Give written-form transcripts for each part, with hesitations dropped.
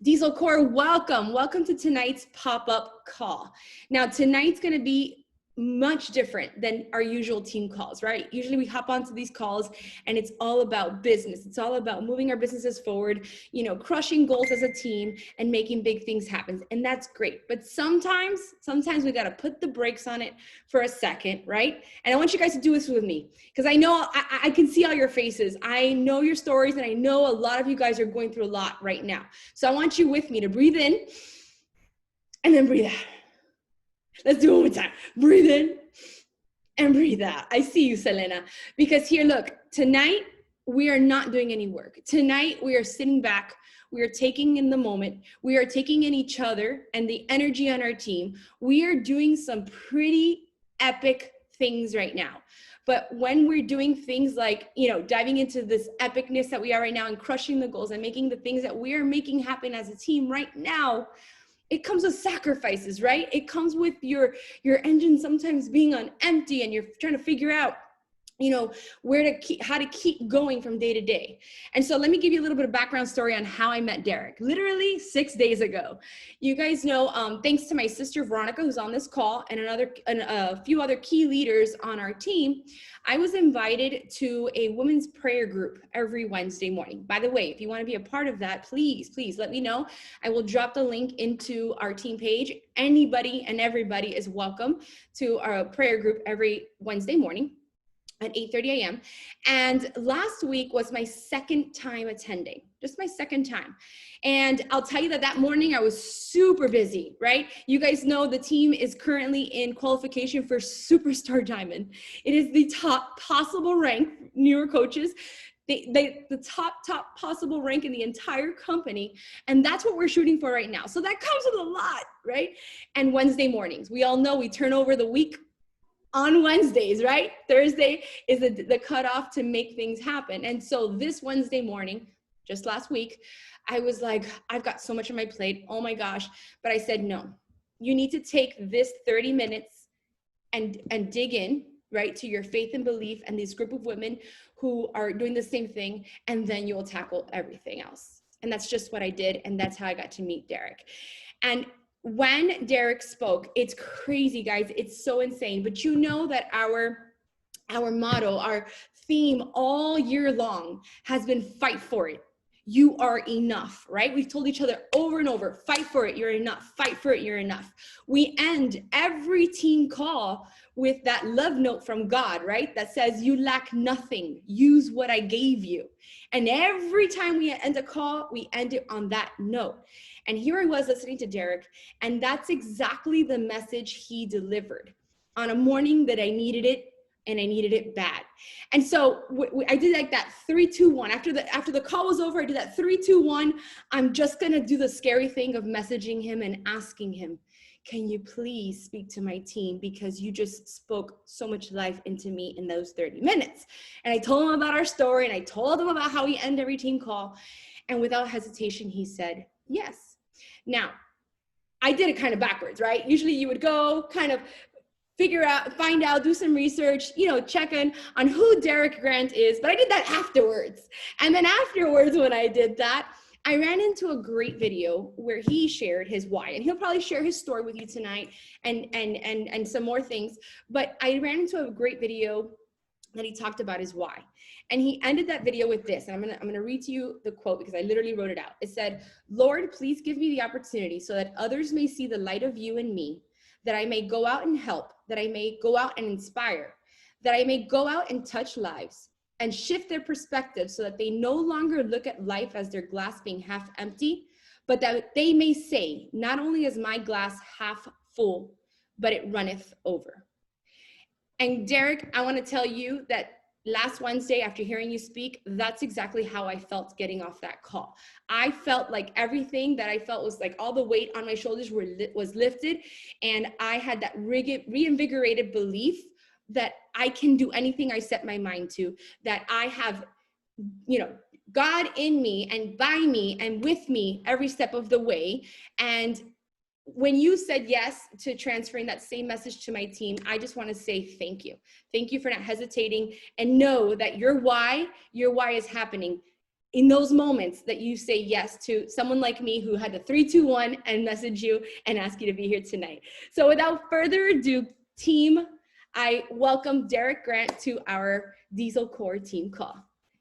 Diesel Core, welcome. Welcome to tonight's pop-up call. Now, tonight's going to be much different than our usual team calls, right? Usually we hop onto these calls and it's all about business. It's all about moving our businesses forward, crushing goals as a team and making big things happen. And that's great. But sometimes we got to put the brakes on it for a second, right? And I want you guys to do this with me because I know I can see all your faces. I know your stories and I know a lot of you guys are going through a lot right now. So I want you with me to breathe in and then breathe out. Let's do it one more time. Breathe in and breathe out. I see you, Selena. Because here, look, tonight, we are not doing any work. Tonight, we are sitting back. We are taking in the moment. We are taking in each other and the energy on our team. We are doing some pretty epic things right now. But when we're doing things like, diving into this epicness that we are right now and crushing the goals and making the things that we are making happen as a team right now, it comes with sacrifices, right? It comes with your engine sometimes being on empty and you're trying to figure out, how to keep going from day to day. And so let me give you a little bit of background story on how I met Derick. Literally 6 days ago. You guys know, thanks to my sister Veronica, who's on this call, and a few other key leaders on our team, I was invited to a women's prayer group every Wednesday morning. By the way, if you want to be a part of that, please let me know. I will drop the link into our team page. Anybody and everybody is welcome to our prayer group every Wednesday morning at 8:30 a.m. And last week was my second time attending, just my second time. And I'll tell you that morning I was super busy, right? You guys know the team is currently in qualification for Superstar Diamond. It is the top possible rank, newer coaches, the top possible rank in the entire company. And that's what we're shooting for right now. So that comes with a lot, right? And Wednesday mornings, we all know we turn over the week on Wednesdays, right? Thursday is the cutoff to make things happen. And so this Wednesday morning, just last week, I was like, I've got so much on my plate. Oh my gosh. But I said, no, you need to take this 30 minutes and dig in, right, to your faith and belief and this group of women who are doing the same thing. And then you'll tackle everything else. And that's just what I did. And that's how I got to meet Derick. And when Derick spoke, it's crazy, guys. It's so insane. But you know that our motto, our theme all year long has been fight for it. You are enough, right? We've told each other over and over, fight for it, you're enough. Fight for it, you're enough. We end every team call with that love note from God, right? That says, you lack nothing. Use what I gave you. And every time we end a call, we end it on that note. And here I was listening to Derick, and that's exactly the message he delivered on a morning that I needed it, and I needed it bad. And so I did like that 3, 2, 1. After the call was over, I did that 3, 2, 1. I'm just gonna do the scary thing of messaging him and asking him, can you please speak to my team because you just spoke so much life into me in those 30 minutes. And I told him about our story and I told him about how we end every team call. And without hesitation, he said, yes. Now, I did it kind of backwards, right? Usually you would go kind of find out, do some research, check in on who Derick Grant is, but I did that afterwards. And then afterwards, when I did that, I ran into a great video where he shared his why, and he'll probably share his story with you tonight and some more things. But I ran into a great video that he talked about his why. And he ended that video with this, and I'm gonna read to you the quote because I literally wrote it out. It said, Lord, please give me the opportunity so that others may see the light of you in me, that I may go out and help, that I may go out and inspire, that I may go out and touch lives and shift their perspective so that they no longer look at life as their glass being half empty, but that they may say, not only is my glass half full, but it runneth over. And Derick, I want to tell you that last Wednesday, after hearing you speak, that's exactly how I felt getting off that call. I felt like everything that I felt was like all the weight on my shoulders was lifted. And I had that reinvigorated belief that I can do anything I set my mind to, that I have, God in me and by me and with me every step of the way. And when you said yes to transferring that same message to my team, I just want to say thank you. Thank you for not hesitating, and know that your why is happening in those moments that you say yes to someone like me who had the 3, 2, 1 and message you and ask you to be here tonight. So without further ado, team, I welcome Derick Grant to our Diesel Core team call.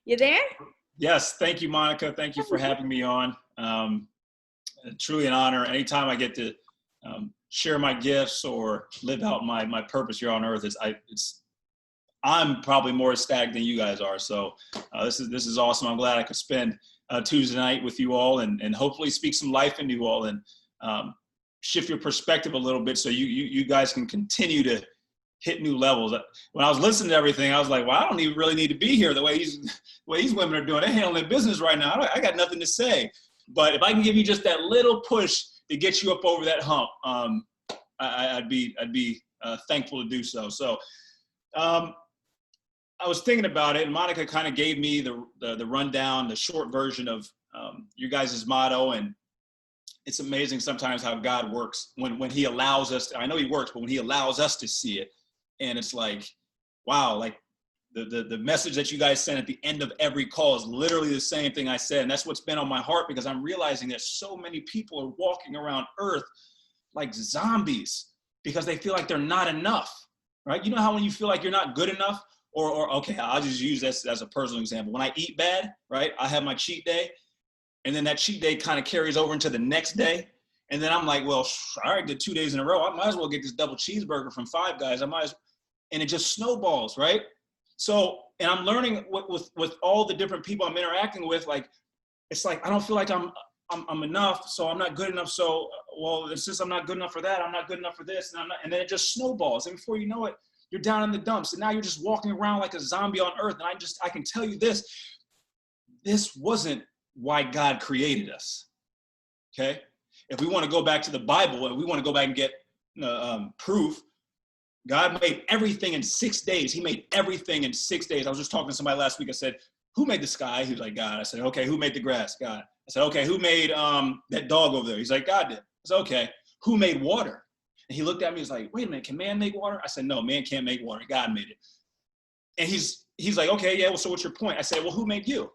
You there? Yes, thank you, Monica. Thank you for having me on. Truly an honor. Anytime I get to share my gifts or live out my purpose here on earth, I'm probably more ecstatic than you guys are. So this is awesome. I'm glad I could spend Tuesday night with you all and hopefully speak some life into you all and shift your perspective a little bit so you guys can continue to hit new levels. When I was listening to everything, I was like, well, I don't even really need to be here the way these women are doing. They're handling business right now. I got nothing to say. But if I can give you just that little push to get you up over that hump, I'd be thankful to do so. So I was thinking about it, and Monica kind of gave me the rundown, the short version of your guys' motto, and it's amazing sometimes how God works when he allows us to, I know he works, but when he allows us to see it. And it's like, wow, like the message that you guys send at the end of every call is literally the same thing I said. And that's what's been on my heart, because I'm realizing that so many people are walking around earth like zombies because they feel like they're not enough, right? You know how when you feel like you're not good enough, or okay, I'll just use this as a personal example. When I eat bad, right, I have my cheat day, and then that cheat day kind of carries over into the next day. And then I'm like, well, all right, did 2 days in a row. I might as well get this double cheeseburger from Five Guys. And it just snowballs, right? So, and I'm learning with all the different people I'm interacting with, like, it's like, I don't feel like I'm enough, so I'm not good enough. So, well, it's just, I'm not good enough for that. I'm not good enough for this. And then it just snowballs. And before you know it, you're down in the dumps. And now you're just walking around like a zombie on earth. And I can tell you this wasn't why God created us, okay? If we want to go back to the Bible and we want to go back and get proof, God made everything in 6 days. He made everything in 6 days. I was just talking to somebody last week. I said, who made the sky? He was like, God. I said, okay, who made the grass? God. I said, okay, who made that dog over there? He's like, God did. I said, okay, who made water? And he looked at me, he's like, wait a minute, can man make water? I said, no, man can't make water. God made it. And he's like, okay, yeah, well, so what's your point? I said, well, who made you?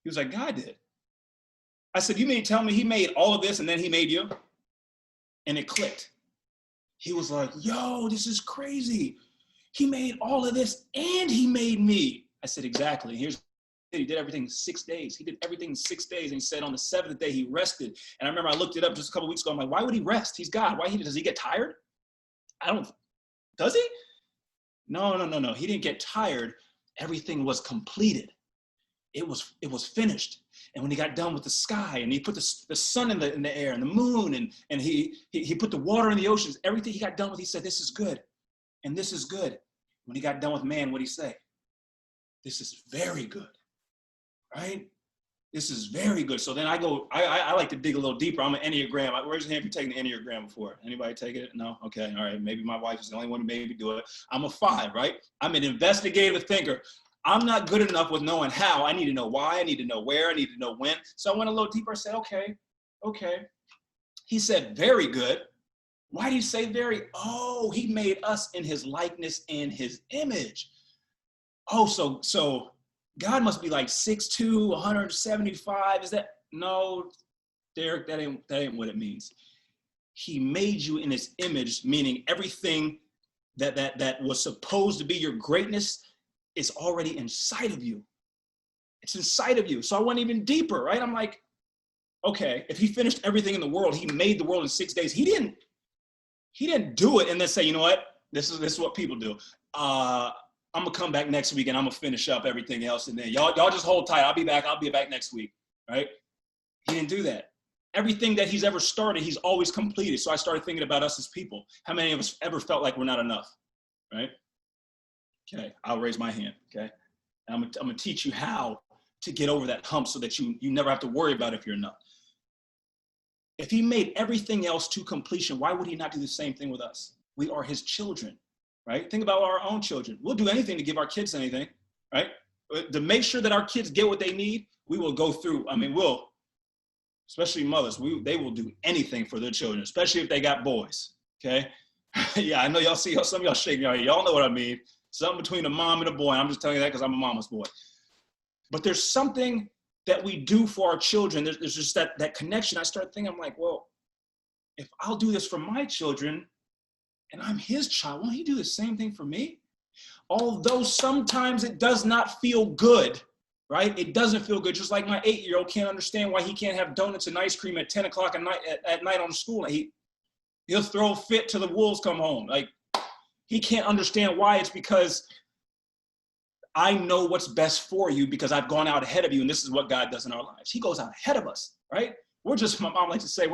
He was like, God did. I said, you mean tell me he made all of this and then he made you? And it clicked. He was like, yo, this is crazy. He made all of this and he made me. I said, exactly. He did everything in 6 days. He did everything in 6 days. And he said on the seventh day, he rested. And I remember I looked it up just a couple weeks ago. I'm like, why would he rest? He's God. Does he get tired? Does he? No. He didn't get tired. Everything was completed. It was finished. And when he got done with the sky and he put the sun in the air and the moon and he put the water in the oceans, everything he got done with, he said, this is good. And this is good. When he got done with man, what did he say? This is very good, right? This is very good. So then I like to dig a little deeper. I'm an Enneagram. Raise your hand if you've taken the Enneagram before. Anybody take it? No? Okay, all right. Maybe my wife is the only one who maybe do it. I'm a 5, right? I'm an investigative thinker. I'm not good enough with knowing how. I need to know why. I need to know where. I need to know when. So I went a little deeper. I said, okay. He said, very good. Why do you say very? Oh, he made us in his likeness and his image. Oh, so God must be like 6'2", 175. Is that? No, Derick, that ain't what it means. He made you in his image, meaning everything that was supposed to be your greatness is already inside of you. It's inside of you. So I went even deeper, right? I'm like, okay, if he finished everything in the world, he made the world in 6 days. He didn't do it and then say, you know what? This is what people do. I'm gonna come back next week and I'm gonna finish up everything else. And then y'all just hold tight. I'll be back next week, right? He didn't do that. Everything that he's ever started, he's always completed. So I started thinking about us as people. How many of us ever felt like we're not enough, right? Okay, I'll raise my hand, okay? And I'm gonna teach you how to get over that hump so that you never have to worry about if you're enough. If he made everything else to completion, why would he not do the same thing with us? We are his children, right? Think about our own children. We'll do anything to give our kids anything, right? To make sure that our kids get what they need, we will go through, especially mothers, they will do anything for their children, especially if they got boys, okay? Yeah, I know y'all see some of y'all shaking your head. Y'all know what I mean. Something between a mom and a boy. I'm just telling you that because I'm a mama's boy. But there's something that we do for our children. There's just that connection. I started thinking, I'm like, well, if I'll do this for my children and I'm his child, won't he do the same thing for me? Although sometimes it does not feel good, right? It doesn't feel good. Just like my 8-year-old can't understand why he can't have donuts and ice cream at 10 o'clock at night on school. He'll throw a fit till the wolves come home. Like, he can't understand why. It's because I know what's best for you because I've gone out ahead of you, and this is what God does in our lives. He goes out ahead of us, right? We're just, my mom likes to say,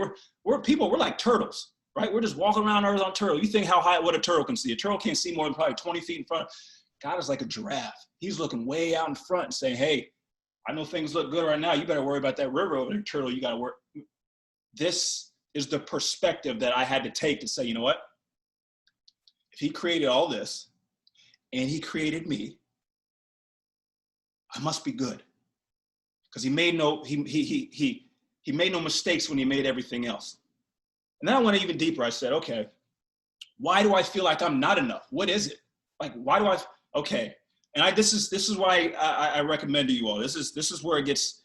we're people, we're like turtles, right? We're just walking around Earth on turtle. You think how high, what a turtle can see. A turtle can't see more than probably 20 feet in front. God is like a giraffe. He's looking way out in front and saying, hey, I know things look good right now. You better worry about that river over there, turtle. You got to work. This is the perspective that I had to take to say, you know what? If he created all this and he created me, I must be good, because he made no mistakes when he made everything else. And then I went even deeper. I said, okay, why do I feel like I'm not enough? What is it? Like, why do okay. And this is why I recommend to you all. This is where it's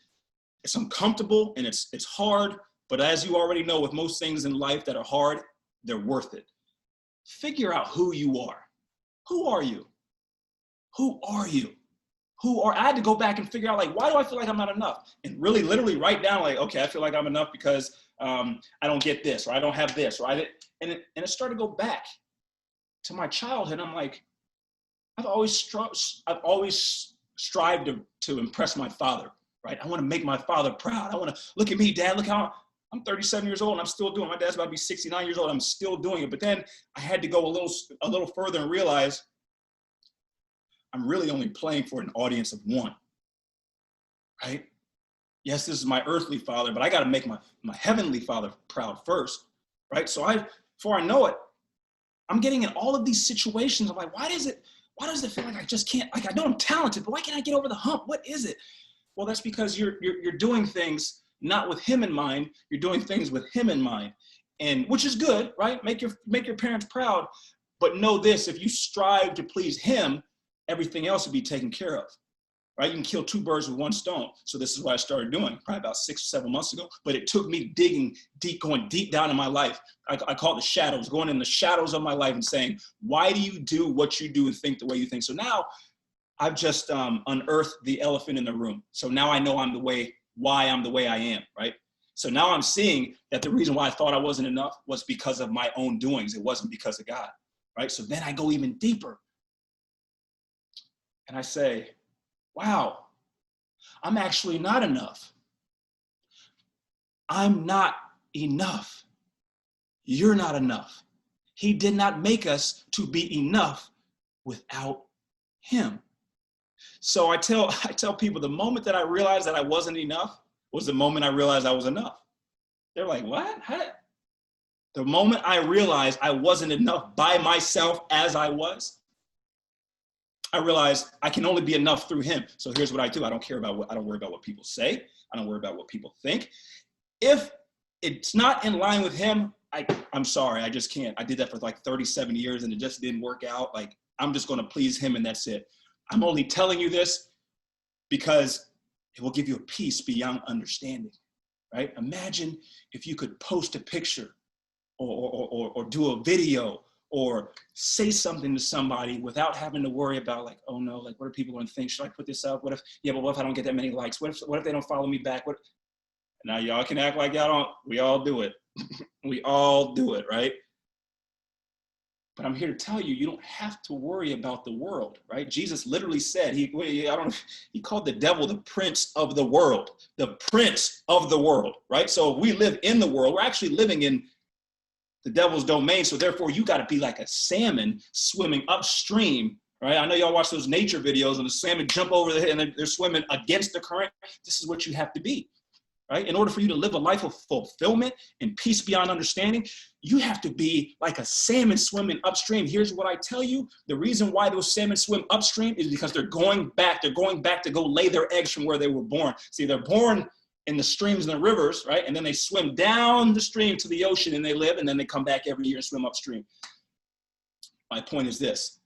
uncomfortable and it's hard. But as you already know, with most things in life that are hard, they're worth it. Figure out who you are. Who are you? Who are you? I had to go back and figure out, like, why do I feel like I'm not enough? And really, literally write down, like, okay, I feel like I'm enough because I don't get this, or I don't have this, or and it started to go back to my childhood. I'm like, I've always strived to impress my father, right? I want to make my father proud. I want to, look at me, Dad, look how I'm 37 years old and I'm still doing it. My dad's about to be 69 years old. I'm still doing it. But then I had to go a little further and realize I'm really only playing for an audience of one, right? Yes, this is my earthly father, but I got to make my heavenly father proud first, right? So before I know it, I'm getting in all of these situations. I'm like, why does it feel like I just can't, like, I know I'm talented, but why can't I get over the hump? What is it? Well, that's because you're doing things not with him in mind. You're doing things with him in mind, and which is good, right? Make your parents proud, but know this: if you strive to please him, everything else will be taken care of, right? You can kill two birds with one stone. So this is what I started doing probably about 6 or 7 months ago. But it took me digging deep, going deep down in my life. I call it the shadows, going in the shadows of my life and saying, why do you do what you do and think the way you think? So now I've just unearthed the elephant in the room. So now I know why I'm the way I am, right? So now I'm seeing that the reason why I thought I wasn't enough was because of my own doings. It wasn't because of God, right? So then I go even deeper. And I say, wow, I'm actually not enough. I'm not enough. You're not enough. He did not make us to be enough without him. So I tell people, the moment that I realized that I wasn't enough was the moment I realized I was enough. They're like, what? The moment I realized I wasn't enough by myself as I was, I realized I can only be enough through him. So here's what I do. I don't worry about what people say. I don't worry about what people think. If it's not in line with him, I'm sorry, I just can't. I did that for like 37 years and it just didn't work out. Like, I'm just going to please him and that's it. I'm only telling you this because it will give you a peace beyond understanding, right? Imagine if you could post a picture or do a video or say something to somebody without having to worry about, like, oh no, like, what are people going to think? Should I put this up? What if I don't get that many likes? What if they don't follow me back? Now y'all can act like y'all don't. We all do it. We all do it, right? But I'm here to tell you, you don't have to worry about the world, right? Jesus literally said, he called the devil the prince of the world, right? So if we live in the world, we're actually living in the devil's domain. So therefore, you got to be like a salmon swimming upstream, right? I know y'all watch those nature videos and the salmon jump over the head and they're swimming against the current. This is what you have to be, right? In order for you to live a life of fulfillment and peace beyond understanding, you have to be like a salmon swimming upstream. Here's what I tell you. The reason why those salmon swim upstream is because they're going back to go lay their eggs from where they were born. See, they're born in the streams and the rivers, right? And then they swim down the stream to the ocean and they live, and then they come back every year and swim upstream. My point is this: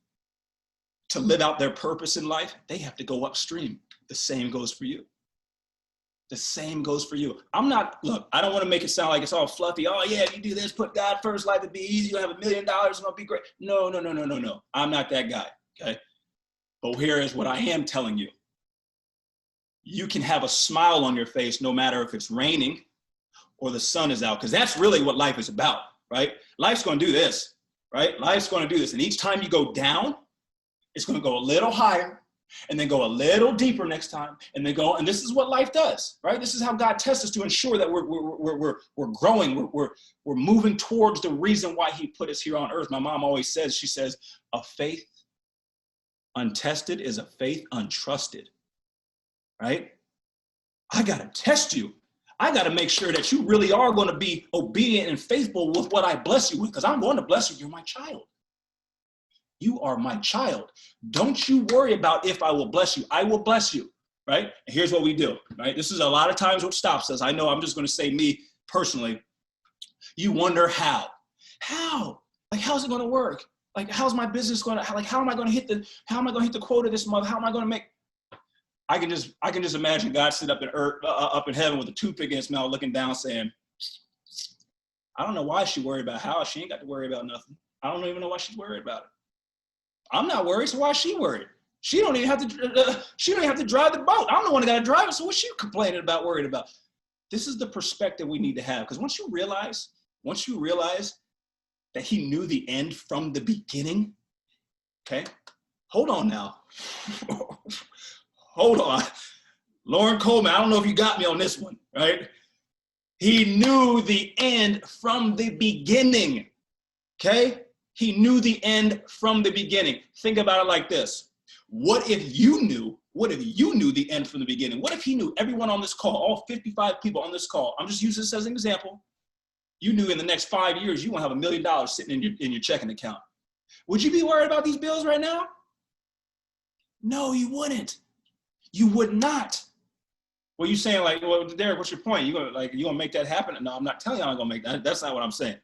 to live out their purpose in life, they have to go upstream. The same goes for you. The same goes for you. Look, I don't want to make it sound like it's all fluffy. Oh yeah, if you do this, put God first, life would be easy. You'll have $1 million, it'll be great. No. I'm not that guy, okay? But here is what I am telling you. You can have a smile on your face no matter if it's raining or the sun is out, because that's really what life is about, right? Life's going to do this, right? Life's going to do this. And each time you go down, it's going to go a little higher and then go a little deeper next time and then go. And this is what life does, right? This is how God tests us to ensure that we're growing. We're moving towards the reason why he put us here on earth. My mom always says, she says, a faith untested is a faith untrusted, right? I got to test you. I got to make sure that you really are going to be obedient and faithful with what I bless you with, because I'm going to bless you. You're my child. You are my child. Don't you worry about if I will bless you. I will bless you, right? And here's what we do, right? This is a lot of times what stops us. I know I'm just going to say me personally. You wonder how. How? Like, how's it going to work? Like, how's my business going to, like, how am I going to hit the quota this month? How am I going to make? I can just imagine God sit up in earth, up in heaven with a toothpick in his mouth, looking down, saying, I don't know why she worried about how. She ain't got to worry about nothing. I don't even know why she's worried about it. I'm not worried, so why is she worried? She don't even have to drive the boat. I'm the one that got to drive it, so what's she complaining about, worried about? This is the perspective we need to have, because once you realize that he knew the end from the beginning, okay? Hold on now. Hold on. Lauren Coleman, I don't know if you got me on this one, right? He knew the end from the beginning, okay? He knew the end from the beginning. Think about it like this. What if you knew the end from the beginning? What if he knew everyone on this call, all 55 people on this call, I'm just using this as an example. You knew in the next 5 years, you won't have $1 million sitting in your checking account. Would you be worried about these bills right now? No, you wouldn't. You would not. Well, you saying like, well, Derick, what's your point? You gonna make that happen? No, I'm not telling you I'm gonna make that. That's not what I'm saying.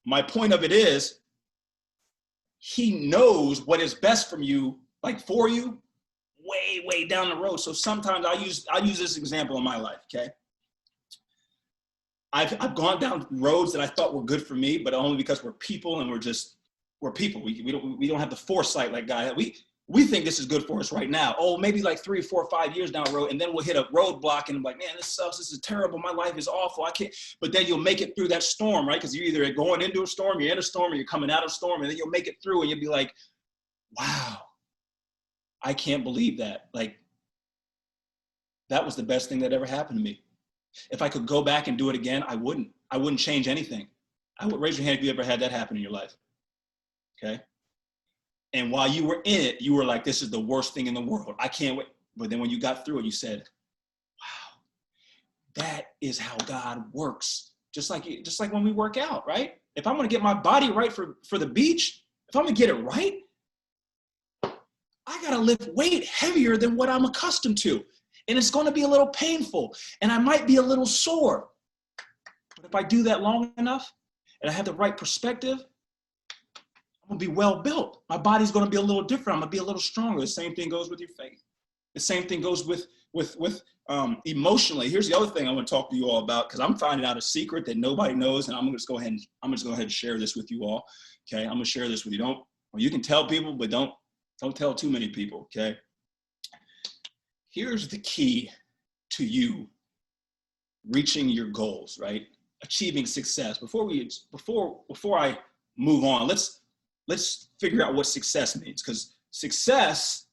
My point of it is, he knows what is best from you, like for you, way down the road. So sometimes I use this example in my life. Okay, I've gone down roads that I thought were good for me, but only because we're people and we're people. We don't have the foresight like God. We think this is good for us right now. Oh, maybe like 3, 4, 5 years down the road, and then we'll hit a roadblock and I'm like, man, this sucks. This is terrible. My life is awful. I can't. But then you'll make it through that storm, right? Because you're either going into a storm, you're in a storm, or you're coming out of a storm, and then you'll make it through, and you'll be like, wow, I can't believe that. Like, that was the best thing that ever happened to me. If I could go back and do it again, I wouldn't. I wouldn't change anything. I would raise your hand if you ever had that happen in your life. Okay. And while you were in it, you were like, this is the worst thing in the world. I can't wait. But then when you got through it, you said, wow, that is how God works. Just like when we work out, right? If I'm going to get my body right for the beach, if I'm going to get it right, I got to lift weight heavier than what I'm accustomed to. And it's going to be a little painful. And I might be a little sore. But if I do that long enough and I have the right perspective, I'm gonna be well built. My body's gonna be a little different. I'm gonna be a little stronger. The same thing goes with your faith. The same thing goes with emotionally. Here's the other thing I want to talk to you all about, because I'm finding out a secret that nobody knows, and I'm gonna just go ahead and share this with you all. Okay, I'm gonna share this with you. You can tell people, but don't tell too many people. Okay. Here's the key to you reaching your goals, right? Achieving success. Before I move on, let's figure out what success means, because success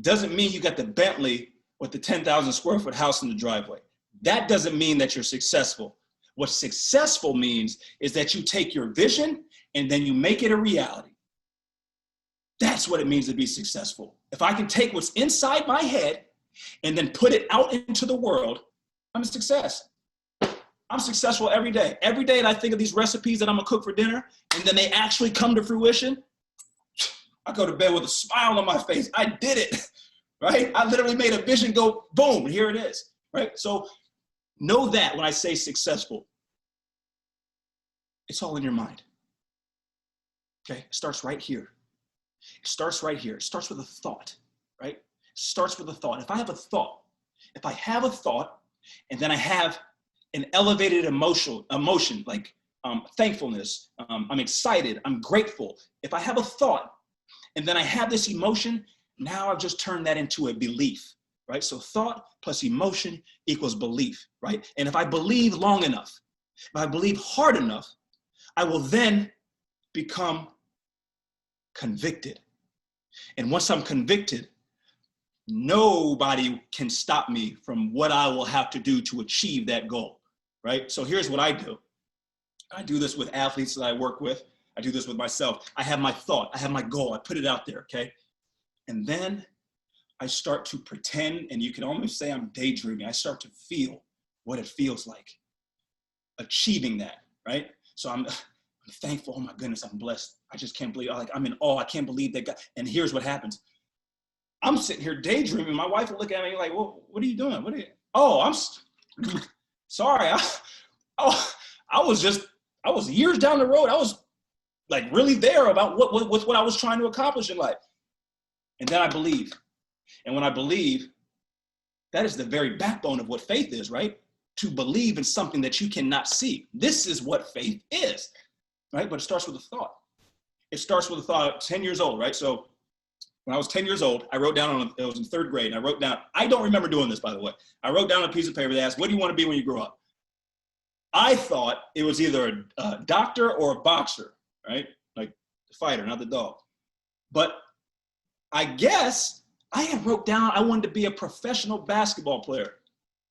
doesn't mean you got the Bentley with the 10,000 square foot house in the driveway. That doesn't mean that you're successful. What successful means is that you take your vision and then you make it a reality. That's what it means to be successful. If I can take what's inside my head and then put it out into the world, I'm a success. I'm successful every day. Every day that I think of these recipes that I'm gonna cook for dinner and then they actually come to fruition, I go to bed with a smile on my face. I did it, right? I literally made a vision go boom, and here it is, right? So know that when I say successful, it's all in your mind. Okay, it starts right here. It starts right here. It starts with a thought, right? It starts with a thought. If I have a thought, and then I have an elevated emotion like thankfulness, I'm excited, I'm grateful. If I have a thought, and then I have this emotion, now I've just turned that into a belief, right? So thought plus emotion equals belief, right? And if I believe long enough, if I believe hard enough, I will then become convicted. And once I'm convicted, nobody can stop me from what I will have to do to achieve that goal, right? So here's what I do. I do this with athletes that I work with. I do this with myself. I have my thought, I have my goal, I put it out there, okay? And then I start to pretend, and you can almost say I'm daydreaming. I start to feel what it feels like achieving that, right? So I'm thankful. Oh my goodness, I'm blessed. I just can't believe, I'm in awe. I can't believe that God. And here's what happens. I'm sitting here daydreaming. My wife will look at me like, well, what are you doing? Oh, I'm sorry. I was years down the road. I was like really there about what I was trying to accomplish in life. And then I believe. And when I believe, that is the very backbone of what faith is, right? To believe in something that you cannot see. This is what faith is, right? But it starts with a thought. It starts with a thought. 10 years old, right? So when I was 10 years old, I wrote down, it was in third grade, and I wrote down, I don't remember doing this, by the way. I wrote down on a piece of paper, they asked, what do you want to be when you grow up? I thought it was either a doctor or a boxer, right? Like the fighter, not the dog. But I guess I had wrote down I wanted to be a professional basketball player.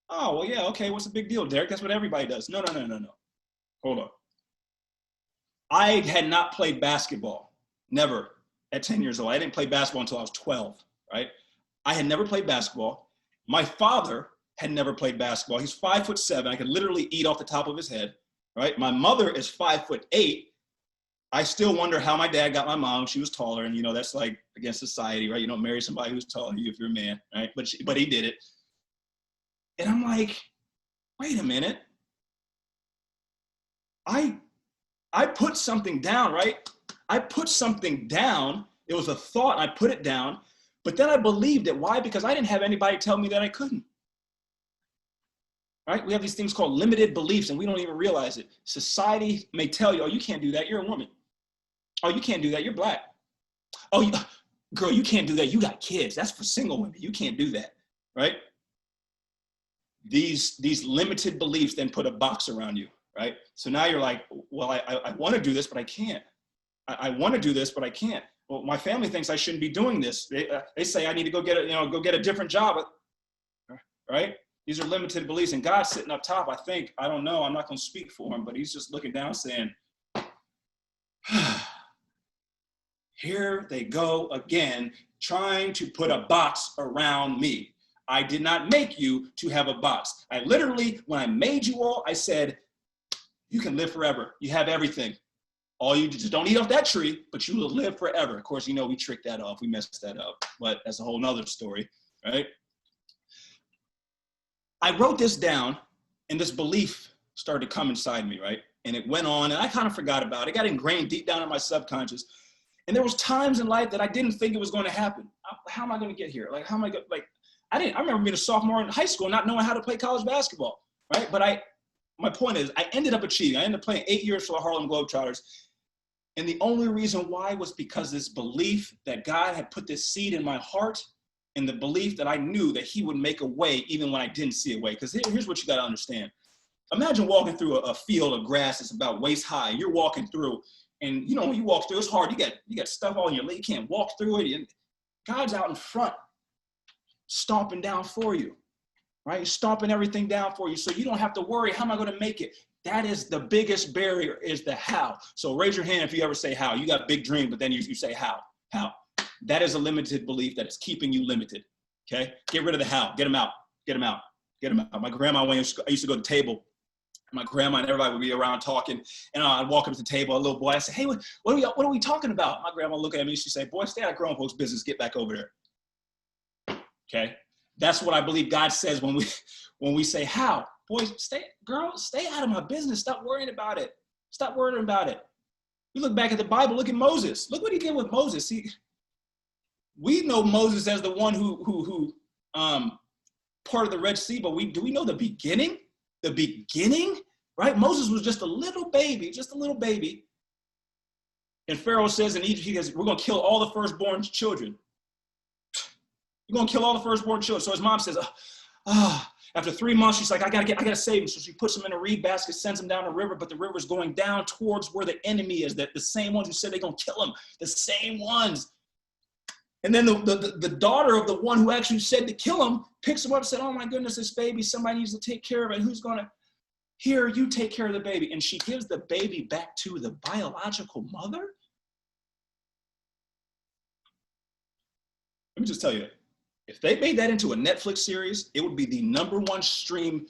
Oh, well, yeah, okay, what's the big deal, Derick? That's what everybody does. No. Hold on. I had not played basketball, never, at 10 years old. I didn't play basketball until I was 12, right? I had never played basketball. My father had never played basketball. He's 5'7". I could literally eat off the top of his head, right? My mother is 5'8". I still wonder how my dad got my mom. She was taller, and that's like against society, right? You don't marry somebody who's taller than you if you're a man, right? But he did it. And I'm like, wait a minute. I put something down, right? I put something down. It was a thought. I put it down, but then I believed it. Why? Because I didn't have anybody tell me that I couldn't. Right? We have these things called limited beliefs, and we don't even realize it. Society may tell you, oh, you can't do that. You're a woman. Oh, you can't do that. You're black. Oh, girl, you can't do that. You got kids. That's for single women. You can't do that, right? These limited beliefs then put a box around you, right? So now you're like, well, I want to do this, but I can't. I want to do this, but I can't. Well, my family thinks I shouldn't be doing this. They say I need to go get a different job, right? These are limited beliefs, and God's sitting up top. I don't know. I'm not going to speak for him, but he's just looking down, saying, here they go again, trying to put a box around me. I did not make you to have a box. I literally, when I made you all, I said, you can live forever. You have everything. All you just don't eat off that tree, but you will live forever. Of course, we tricked that off. We messed that up, but that's a whole nother story, right? I wrote this down, and this belief started to come inside me, right? And it went on, and I kind of forgot about it. It got ingrained deep down in my subconscious. And there was times in life that I didn't think it was going to happen. How am I going to get here? Like, how am I going to, I remember being a sophomore in high school, not knowing how to play college basketball, right? But my point is, I ended up achieving. I ended up playing 8 years for the Harlem Globetrotters. And the only reason why was because this belief that God had put this seed in my heart, and the belief that I knew that he would make a way even when I didn't see a way. Because here's what you got to understand. Imagine walking through a field of grass that's about waist high. You're walking through, and when you walk through, it's hard. You got stuff all in your leg. You can't walk through it. And God's out in front, stomping down for you, right? Stomping everything down for you, so you don't have to worry, how am I going to make it? That is the biggest barrier, is the how. So raise your hand if you ever say how. You got a big dream, but then you say how. That is a limited belief that is keeping you limited, okay? Get rid of the how. Get them out. My grandma, when I used to go to the table, my grandma and everybody would be around talking, and I'd walk up to the table, a little boy, I'd say, hey, what are we talking about? My grandma would look at me, she'd say, boy, stay out of grown folks' business, get back over there, okay? That's what I believe God says when we say how. Boys, stay out of my business. Stop worrying about it. You look back at the Bible, look at Moses. Look what he did with Moses. we know Moses as the one who parted the Red Sea, but do we know the beginning? The beginning, right? Moses was just a little baby, And Pharaoh says in Egypt, he goes, we're going to kill all the firstborn children. You're going to kill all the firstborn children. So his mom says, after 3 months, she's like, I got to save him. So she puts him in a reed basket, sends him down the river, but the river's going down towards where the enemy is, that the same ones who said they're going to kill him, the same ones. And then the daughter of the one who actually said to kill him picks him up and said, oh my goodness, this baby, somebody needs to take care of it. Who's going to? Here, you take care of the baby. And she gives the baby back to the biological mother. Let me just tell you, if they made that into a Netflix series, it would be the #1 stream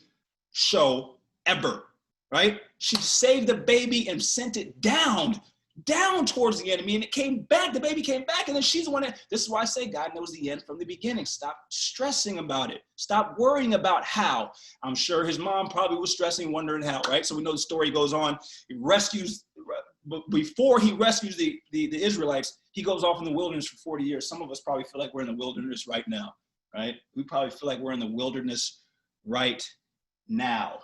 show ever, right? She saved the baby and sent it down towards the enemy, and it came back. The baby came back, and then she's the one this is why I say God knows the end from the beginning. Stop stressing about it. Stop worrying about how. I'm sure his mom probably was stressing, wondering how, right? So we know the story goes on. Before he rescues the Israelites, he goes off in the wilderness for 40 years. Some of us probably feel like we're in the wilderness right now, right? We probably feel like we're in the wilderness right now.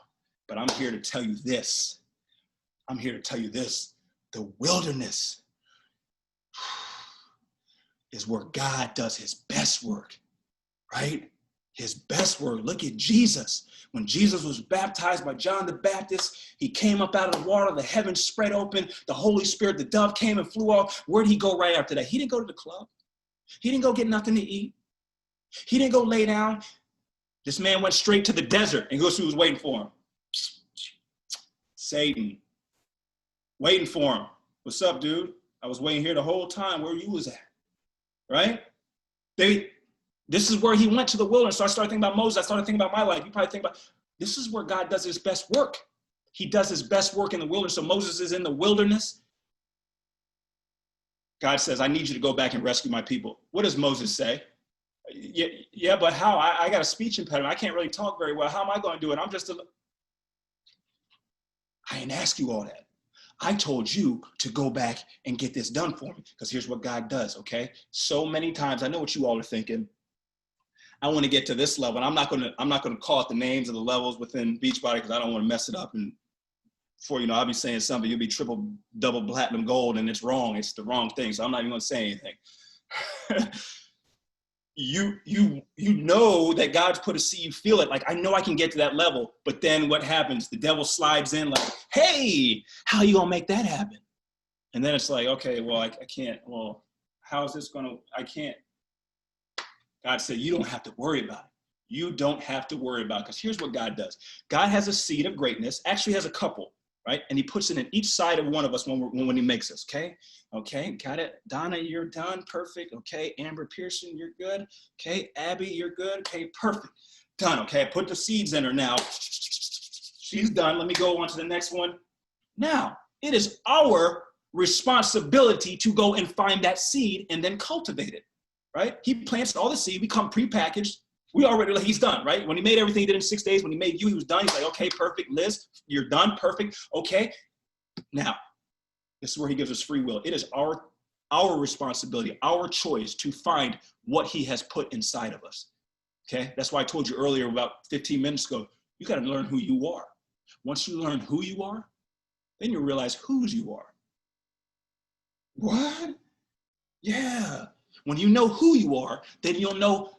But I'm here to tell you this. The wilderness is where God does his best work, right? His best work. Look at Jesus. When Jesus was baptized by John the Baptist, he came up out of the water, the heavens spread open, the Holy Spirit, the dove came and flew off. Where'd he go right after that? He didn't go to the club. He didn't go get nothing to eat. He didn't go lay down. This man went straight to the desert, and guess who was waiting for him? Satan. Waiting for him. What's up, dude? I was waiting here the whole time where you was at, right? This is where he went to the wilderness. So I started thinking about Moses. I started thinking about my life. You probably think about, this is where God does his best work. He does his best work in the wilderness. So Moses is in the wilderness. God says, I need you to go back and rescue my people. What does Moses say? Yeah, but how? I got a speech impediment. I can't really talk very well. How am I going to do it? I didn't ask you all that. I told you to go back and get this done for me, because here's what God does, okay? So many times, I know what you all are thinking. I want to get to this level, and I'm not going to call out the names of the levels within Beachbody because I don't want to mess it up. And before you know, I'll be saying something, you'll be triple, double platinum gold, and it's wrong. It's the wrong thing. So I'm not even going to say anything. You know that God's put a seed, you feel it, like, I know I can get to that level, but then what happens? The devil slides in like, hey, how are you gonna make that happen? And then it's like, okay, well, I can't, well, how is this gonna, I can't. God said, you don't have to worry about it. You don't have to worry about it, because here's what God does. God has a seed of greatness, actually has a couple, right? And he puts it in each side of one of us when he makes us, okay? Okay, got it. Donna, you're done, perfect. Okay, Amber Pearson, you're good. Okay, Abby, you're good. Okay, perfect. Done, okay, I put the seeds in her now. She's done, let me go on to the next one. Now, it is our responsibility to go and find that seed and then cultivate it, right? He plants all the seed, we come prepackaged. He's done, right? When he made everything he did in 6 days, when he made you, he was done. He's like, okay, perfect. Liz, you're done, perfect. Okay. Now, this is where he gives us free will. It is our responsibility, our choice to find what he has put inside of us. Okay. That's why I told you earlier, about 15 minutes ago, you got to learn who you are. Once you learn who you are, then you realize whose you are. What? Yeah. When you know who you are, then you'll know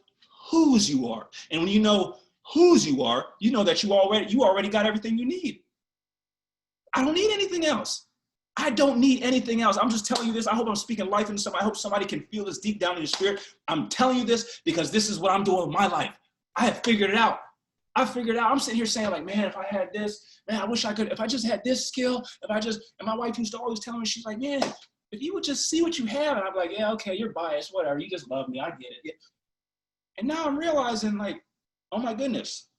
whose you are. And when you know whose you are, you know that you already got everything you need. I don't need anything else. I don't need anything else. I'm just telling you this. I hope I'm speaking life into somebody. I hope somebody can feel this deep down in your spirit. I'm telling you this because this is what I'm doing with my life. I have figured it out. I'm sitting here saying, like, man, if I had this, man, I wish I could, if I just had this skill, and my wife used to always tell me, she's like, man, if you would just see what you have. And I'm like, yeah, okay, you're biased, whatever. You just love me. I get it. Yeah. And now I'm realizing, like, oh my goodness,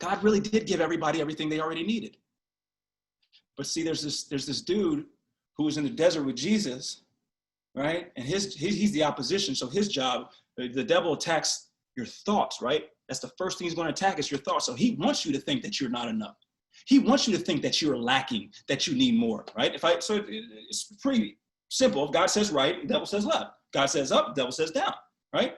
God really did give everybody everything they already needed. But see, there's this dude who was in the desert with Jesus, right? And he's the opposition. So his job, the devil attacks your thoughts, right? That's the first thing he's going to attack is your thoughts. So he wants you to think that you're not enough. He wants you to think that you're lacking, that you need more, right? So it's pretty simple. If God says right, the devil says left. God says up, devil says down, right?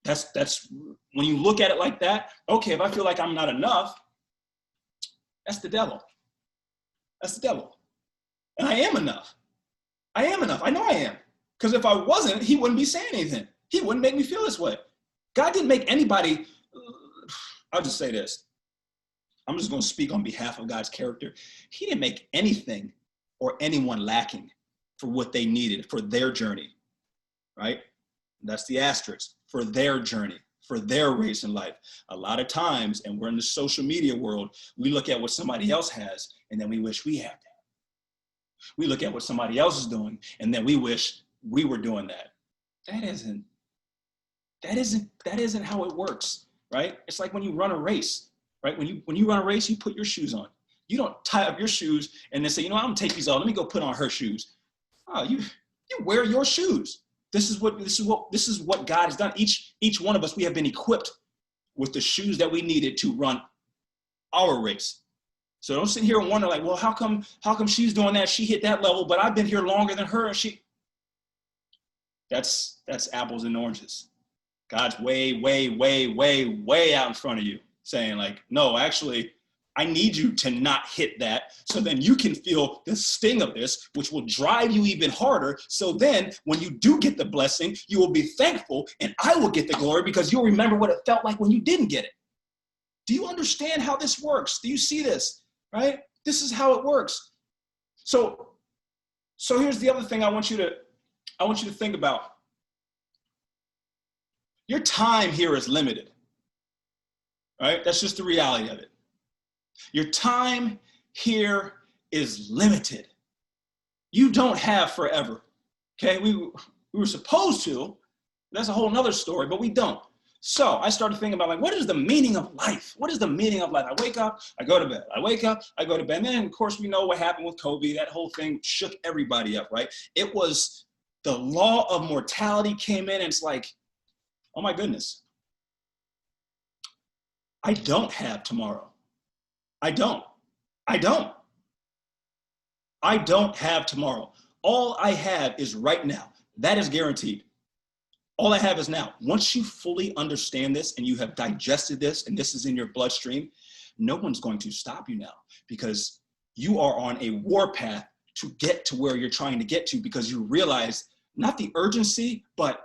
That's when you look at it like that. Okay, if I feel like I'm not enough, that's the devil. That's the devil. And I am enough. I am enough. I know I am. Because if I wasn't, he wouldn't be saying anything. He wouldn't make me feel this way. God didn't make anybody, I'll just say this. I'm just going to speak on behalf of God's character. He didn't make anything or anyone lacking for what they needed for their journey, right? That's the asterisk, for their journey, for their race in life. A lot of times, and we're in the social media world, we look at what somebody else has, and then we wish we had that. We look at what somebody else is doing, and then we wish we were doing that. That isn't how it works, right? It's like when you run a race, right? When you run a race, you put your shoes on. You don't tie up your shoes and then say, you know, I'm gonna take these off. Let me go put on her shoes. Oh, you wear your shoes. This is what God has done. Each one of us, we have been equipped with the shoes that we needed to run our race. So don't sit here and wonder like, well, how come she's doing that? She hit that level, but I've been here longer than her. And that's apples and oranges. God's way, way, way, way, way out in front of you, saying like, no, actually, I need you to not hit that, so then you can feel the sting of this, which will drive you even harder. So then when you do get the blessing, you will be thankful and I will get the glory because you'll remember what it felt like when you didn't get it. Do you understand how this works? Do you see this, right? This is how it works. So here's the other thing I want you to think about. Your time here is limited, right? That's just the reality of it. Your time here is limited. You don't have forever, okay? We were supposed to. That's a whole nother story, but we don't. So I started thinking about like, what is the meaning of life? What is the meaning of life? I wake up, I go to bed. I wake up, I go to bed. And then, of course, we know what happened with COVID. That whole thing shook everybody up, right? It was the law of mortality came in and it's like, oh my goodness. I don't have tomorrow. I don't have tomorrow. All I have is right now. That is guaranteed. All I have is now. Once you fully understand this and you have digested this and this is in your bloodstream, no one's going to stop you now because you are on a war path to get to where you're trying to get to because you realize not the urgency, but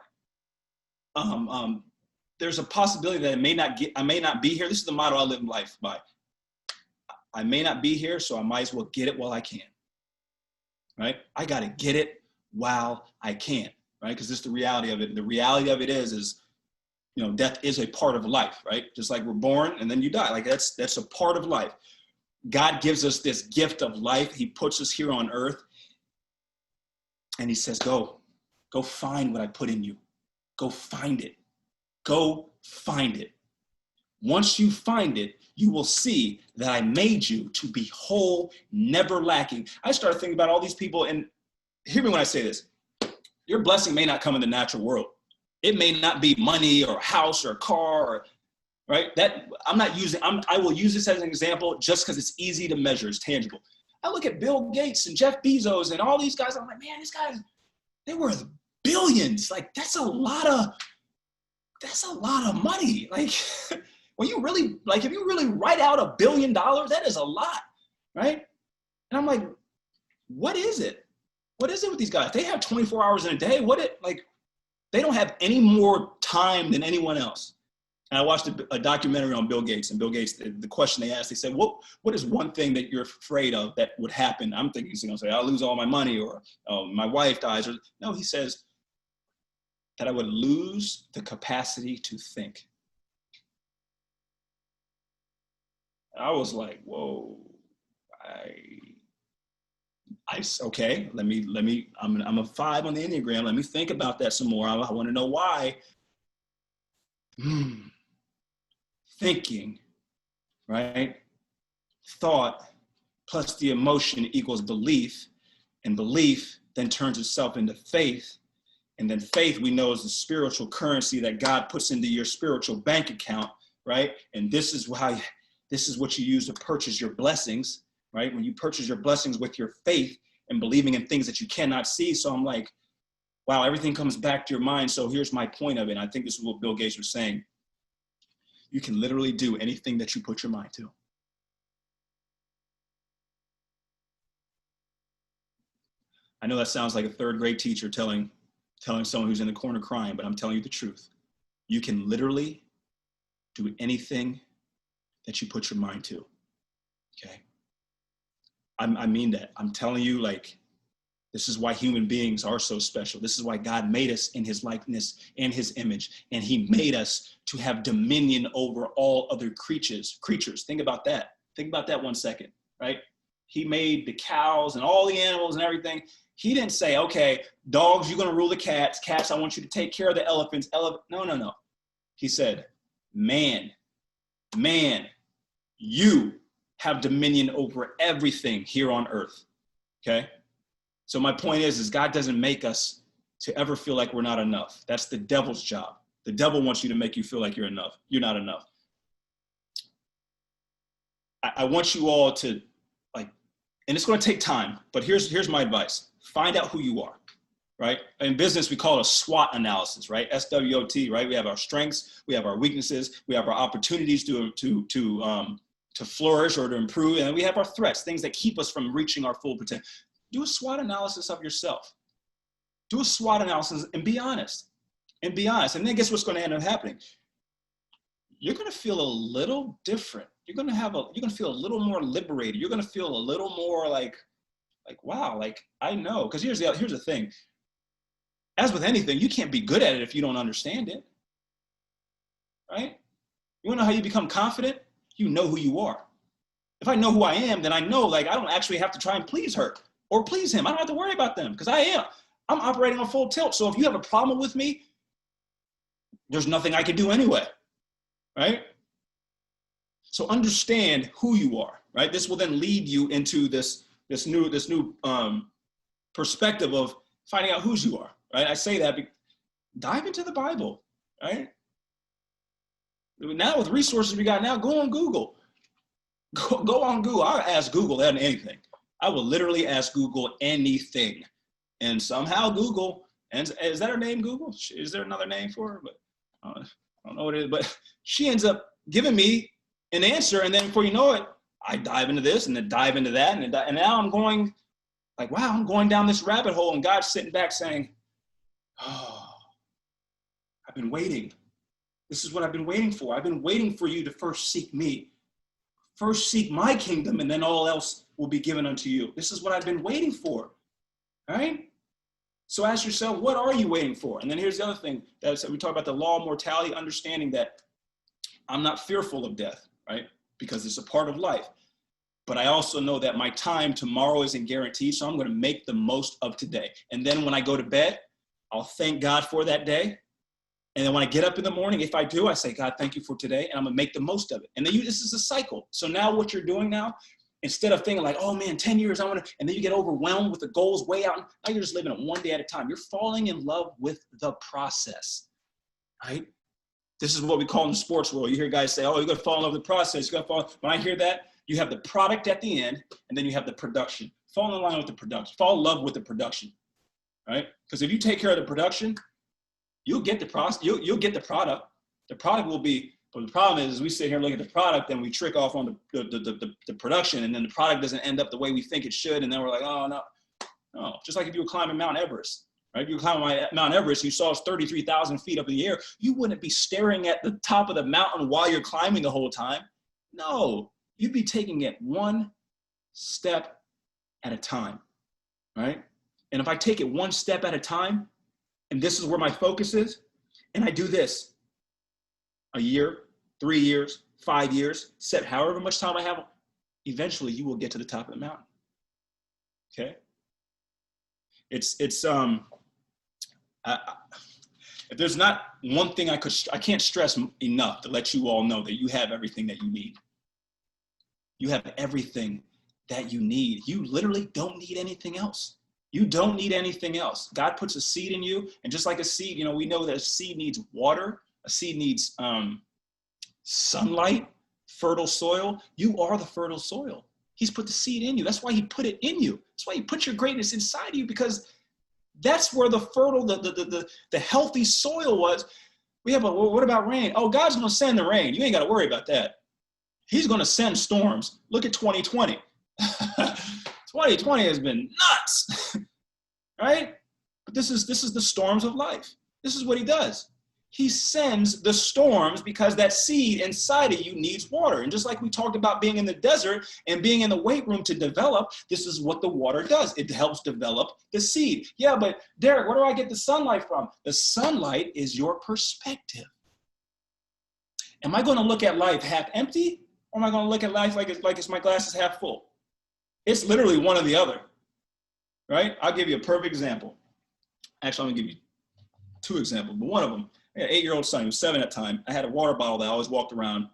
there's a possibility that I may not be here. This is the motto I live life by. I may not be here, so I might as well get it while I can, right? I got to get it while I can, right? Because this is the reality of it. The reality of it is, you know, death is a part of life, right? Just like we're born and then you die. Like that's a part of life. God gives us this gift of life. He puts us here on earth and he says, go find what I put in you. Go find it. Go find it. Once you find it, you will see that I made you to be whole, never lacking. I started thinking about all these people, and hear me when I say this. Your blessing may not come in the natural world. It may not be money or a house or a car, or, right? That I will use this as an example just because it's easy to measure, it's tangible. I look at Bill Gates and Jeff Bezos and all these guys, I'm like, man, these guys, they're worth billions. Like, that's a lot of money. Like, when you really, like, if you really write out $1 billion, that is a lot, right? And I'm like, what is it? What is it with these guys? They have 24 hours in a day. They don't have any more time than anyone else. And I watched a documentary on Bill Gates, and Bill Gates, the question they asked, they said, what is one thing that you're afraid of that would happen? I'm thinking he's going to say, I'll lose all my money, or my wife dies. Or no, he says that I would lose the capacity to think. I was like, whoa, okay, I'm a 5 on the Enneagram. Let me think about that some more. I want to know why. Thinking, right? Thought plus the emotion equals belief, and belief then turns itself into faith. And then faith, we know, is the spiritual currency that God puts into your spiritual bank account, right? And this is what you use to purchase your blessings, right? When you purchase your blessings with your faith and believing in things that you cannot see. So I'm like, wow, everything comes back to your mind. So here's my point of it. And I think this is what Bill Gates was saying. You can literally do anything that you put your mind to. I know that sounds like a third grade teacher telling someone who's in the corner crying, but I'm telling you the truth. You can literally do anything that you put your mind to, okay? I mean that. I'm telling you, like, this is why human beings are so special. This is why God made us in his likeness and his image, and he made us to have dominion over all other creatures. Think about that. Think about that 1 second, right? He made the cows and all the animals and everything. He didn't say, okay, dogs, you're going to rule the cats. Cats, I want you to take care of the elephants. No. He said, man, you have dominion over everything here on earth, okay? So my point is God doesn't make us to ever feel like we're not enough. That's the devil's job. The devil wants you to make you feel like you're enough. You're not enough. I want you all to, like, and it's going to take time, but here's my advice. Find out who you are, right? In business, we call it a SWOT analysis, right? SWOT, right? We have our strengths, we have our weaknesses, we have our opportunities to flourish or to improve, and then we have our threats, things that keep us from reaching our full potential. Do a SWOT analysis of yourself. Do a SWOT analysis and be honest. And then guess what's going to end up happening? You're going to feel a little different. You're going to feel a little more liberated. You're going to feel a little more like, wow, like I know. Because here's the thing. As with anything, you can't be good at it if you don't understand it. Right? You want to know how you become confident? You know who you are. If I know who I am, then I know, like, I don't actually have to try and please her or please him. I don't have to worry about them because I'm operating on full tilt. So if you have a problem with me, there's nothing I can do anyway, right? So understand who you are, right? This will then lead you into this new perspective of finding out whose you are, right? I say that, dive into the Bible, right? Now with resources we got now, go on Google. Go on Google. I'll ask Google anything. I will literally ask Google anything. And somehow Google, and is that her name, Google? Is there another name for her? But I don't know what it is, but she ends up giving me an answer. And then before you know it, I dive into this and then dive into that. And now I'm going like, wow, I'm going down this rabbit hole. And God's sitting back saying, oh, I've been waiting. This is what I've been waiting for. I've been waiting for you to first seek me. First seek my kingdom, and then all else will be given unto you. This is what I've been waiting for, all right? So ask yourself, what are you waiting for? And then here's the other thing. We talk about the law of mortality, understanding that I'm not fearful of death, right? Because it's a part of life. But I also know that my time tomorrow isn't guaranteed, so I'm going to make the most of today. And then when I go to bed, I'll thank God for that day. And then when I get up in the morning, if I do, I say, God, thank you for today, and I'm going to make the most of it. And then this is a cycle. So now what you're doing now, instead of thinking like, oh man, 10 years, and then you get overwhelmed with the goals way out, now you're just living it one day at a time. You're falling in love with the process, right? This is what we call in the sports world. You hear guys say, oh, you're going to fall in love with the process. You're going to fall. When I hear that, you have the product at the end, and then you have the production. Fall in line with the production. Fall in love with the production, right? Because if you take care of the production, you'll get the process. You'll get the product. The product will be, but the problem is we sit here and look at the product and we trick off on the production, and then the product doesn't end up the way we think it should. And then we're like, oh, no. Just like if you were climbing Mount Everest, right? If you were climbing Mount Everest, you saw it's 33,000 feet up in the air. You wouldn't be staring at the top of the mountain while you're climbing the whole time. No, you'd be taking it one step at a time, right? And if I take it one step at a time, and this is where my focus is, and I do this a year, 3 years, 5 years, set however much time I have, eventually you will get to the top of the mountain. Okay? If there's not one thing I can't stress enough to let you all know that you have everything that you need. You have everything that you need. You literally don't need anything else. You don't need anything else. God puts a seed in you, and just like a seed, we know that a seed needs water, a seed needs sunlight, fertile soil. You are the fertile soil. He's put the seed in you. That's why he put it in you. That's why he put your greatness inside of you, because That's where the fertile, the healthy soil was. We have what about rain? Oh, God's going to send the rain. You ain't got to worry about that. He's going to send storms. Look at 2020. 2020 has been nuts, right? But this is the storms of life. This is what he does. He sends the storms because that seed inside of you needs water. And just like we talked about being in the desert and being in the weight room to develop, this is what the water does. It helps develop the seed. Yeah, but Derick, where do I get the sunlight from? The sunlight is your perspective. Am I going to look at life half empty, or am I going to look at life like it's my glass is half full? It's literally one or the other, right? I'll give you a perfect example. Actually, I'm going to give you two examples, but one of them, I had an 8-year-old son, he was 7 at the time. I had a water bottle that I always walked around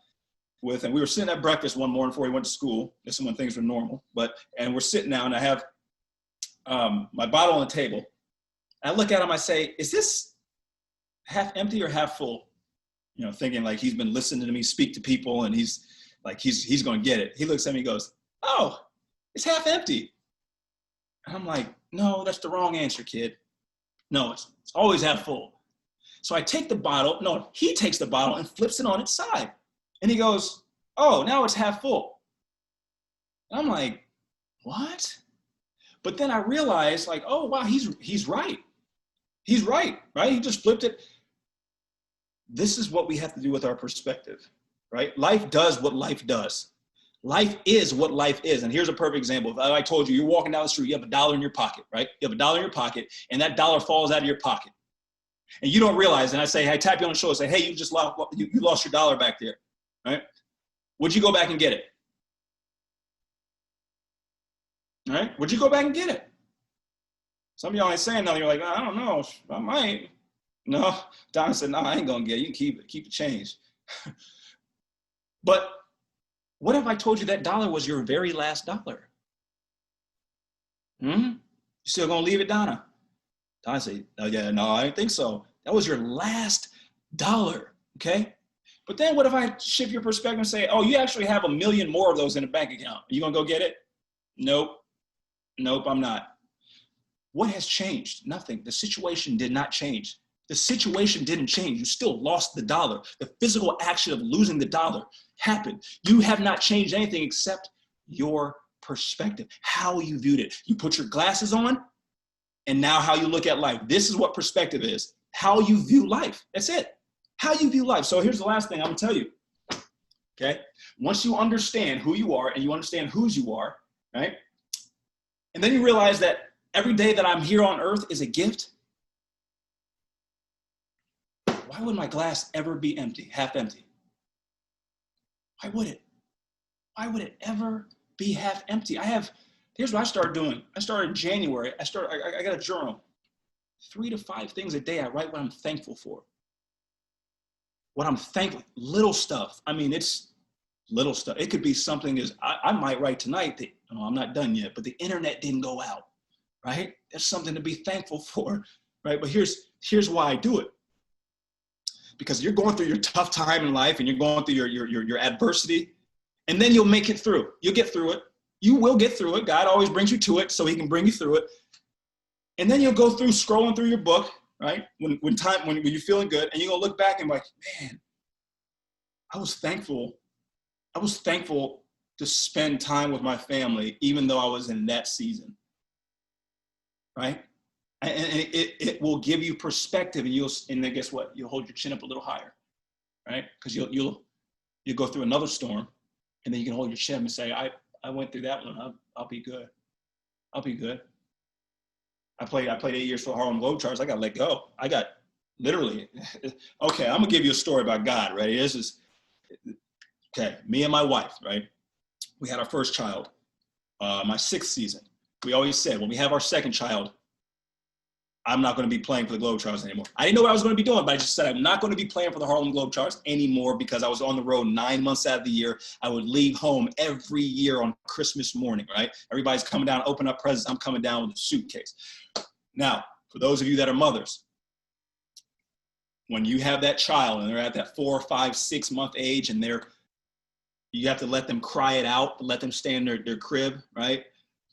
with, and we were sitting at breakfast one morning before he went to school. This is when things were normal, and we're sitting down, and I have my bottle on the table. I look at him, I say, is this half empty or half full? You know, thinking like he's been listening to me speak to people, and he's going to get it. He looks at me, he goes, oh, it's half empty. And I'm like, no, that's the wrong answer, kid. No, it's always half full. So I take the bottle, no, he takes the bottle and flips it on its side. And he goes, oh, now it's half full. And I'm like, what? But then I realized, like, oh, wow, he's right. He's right? He just flipped it. This is what we have to do with our perspective, right? Life does what life does. Life is what life is. And here's a perfect example. If I told you, you're walking down the street, you have $1 in your pocket, right? You have $1 in your pocket, and that dollar falls out of your pocket. And you don't realize, and I say, I tap you on the shoulder, say, hey, you lost your dollar back there, right? Would you go back and get it? Right? Would you go back and get it? Some of y'all ain't saying nothing. You're like, I don't know, I might. No, Donna said, no, I ain't gonna get it. You can keep the change. But what if I told you that dollar was your very last dollar? You still gonna leave it, Donna? I say, oh, yeah, no, I don't think so. That was your last dollar, okay? But then what if I shift your perspective and say, oh, you actually have 1 million more of those in a bank account. Are you gonna go get it? Nope, I'm not. What has changed? Nothing. The situation did not change. The situation didn't change. You still lost the dollar. The physical action of losing the dollar happened. You have not changed anything except your perspective, how you viewed it. You put your glasses on, and now how you look at life. This is what perspective is. How you view life. That's it. How you view life. So here's the last thing I'm gonna tell you. Okay? Once you understand who you are and you understand whose you are, right? And then you realize that every day that I'm here on earth is a gift. Why would my glass ever be empty, half empty? Why would it? Why would it ever be half empty? Here's what I started doing. I started in January. I got a journal. 3 to 5 things a day I write what I'm thankful for. What I'm thankful, little stuff. I mean, it's little stuff. It could be something I might write tonight that, I'm not done yet, but the internet didn't go out, right? That's something to be thankful for, right? But here's why I do it. Because you're going through your tough time in life and you're going through your adversity, and then you'll make it through. You'll get through it. You will get through it. God always brings you to it so he can bring you through it. And then you'll go through scrolling through your book, right? When you're feeling good, and you're gonna look back and be like, man, I was thankful to spend time with my family, even though I was in that season, right? And it will give you perspective, and then guess what? You'll hold your chin up a little higher, right? Because you'll go through another storm, and then you can hold your chin and say, I went through that one. I'll be good. I'll be good. I played 8 years for the Harlem Globetrotters. I got let go. I got literally. Okay, I'm gonna give you a story about God. Ready? This is okay. Me and my wife. Right? We had our first child, my 6th season. We always said when we have our second child, I'm not going to be playing for the Globetrotters anymore. I didn't know what I was going to be doing, but I just said I'm not going to be playing for the Harlem Globetrotters anymore because I was on the road 9 months out of the year. I would leave home every year on Christmas morning, right? Everybody's coming down, open up presents. I'm coming down with a suitcase. Now, for those of you that are mothers, when you have that child and they're at that 4, 5, 6 month age and you have to let them cry it out, let them stay in their crib, right?